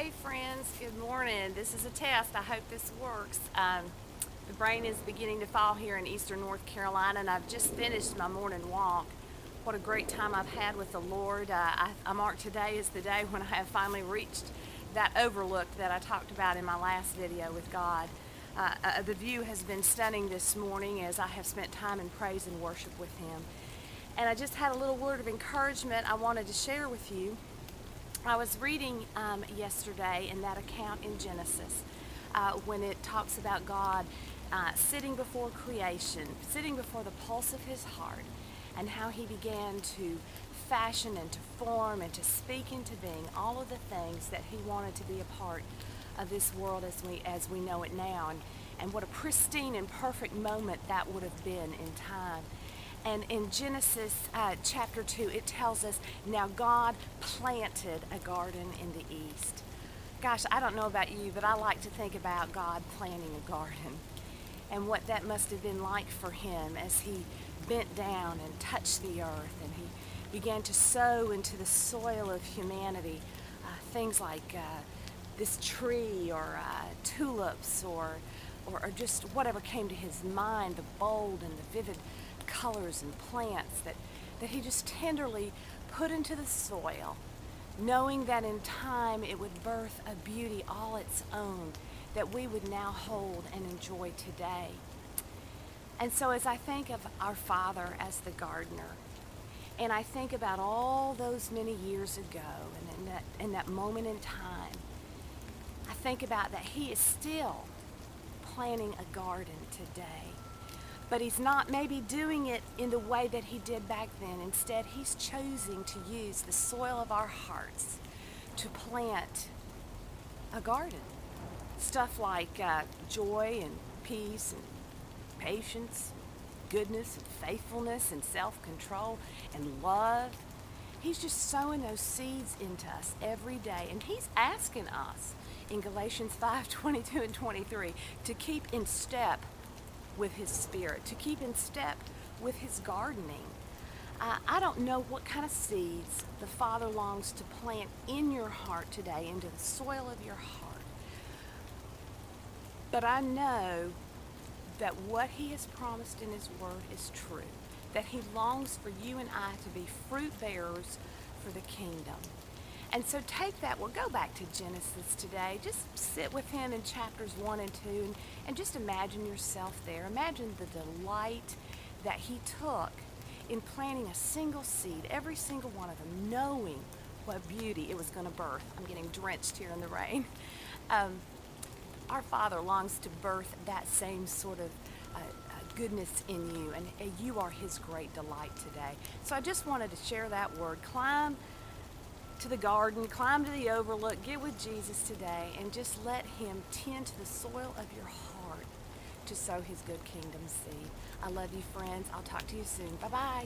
Hey friends, good morning. This is a test. I hope this works. The rain is beginning to fall here in eastern North Carolina, and I've just finished my morning walk. What a great time I've had with the Lord. I mark today as the day when I have finally reached that overlook that I talked about in my last video with God. The view has been stunning this morning as I have spent time in praise and worship with Him. And I just had a little word of encouragement I wanted to share with you. I was reading yesterday in that account in Genesis when it talks about God sitting before creation, sitting before the pulse of His heart, and how He began to fashion and to form and to speak into being all of the things that He wanted to be a part of this world as we know it now, and what a pristine and perfect moment that would have been in time. And in Genesis chapter 2, it tells us, now God planted a garden in the east. Gosh, I don't know about you, but I like to think about God planting a garden and what that must have been like for Him as He bent down and touched the earth and He began to sow into the soil of humanity things like this tree or tulips or just whatever came to His mind, the bold and the vivid colors and plants that He just tenderly put into the soil, knowing that in time it would birth a beauty all its own that we would now hold and enjoy today. And so as I think of our Father as the gardener, and I think about all those many years ago and in that moment in time, I think about that He is still planting a garden today. But He's not maybe doing it in the way that He did back then. Instead, He's choosing to use the soil of our hearts to plant a garden. Stuff like joy and peace and patience, goodness and faithfulness and self-control and love. He's just sowing those seeds into us every day. And He's asking us in Galatians 5:22 and 23 to keep in step with His Spirit, to keep in step with His gardening. I don't know what kind of seeds the Father longs to plant in your heart today, into the soil of your heart. But I know that what He has promised in His Word is true, that He longs for you and I to be fruit bearers for the kingdom. And so take that, go back to Genesis today. Just sit with Him in chapters 1 and 2 and just imagine yourself there. Imagine the delight that He took in planting a single seed, every single one of them, knowing what beauty it was going to birth. I'm getting drenched here in the rain. Our Father longs to birth that same sort of goodness in you, and you are His great delight today. So I just wanted to share that word. Climb to the garden, climb to the overlook, get with Jesus today, and just let Him tend to the soil of your heart to sow His good kingdom seed. I love you, friends. I'll talk to you soon. Bye-bye.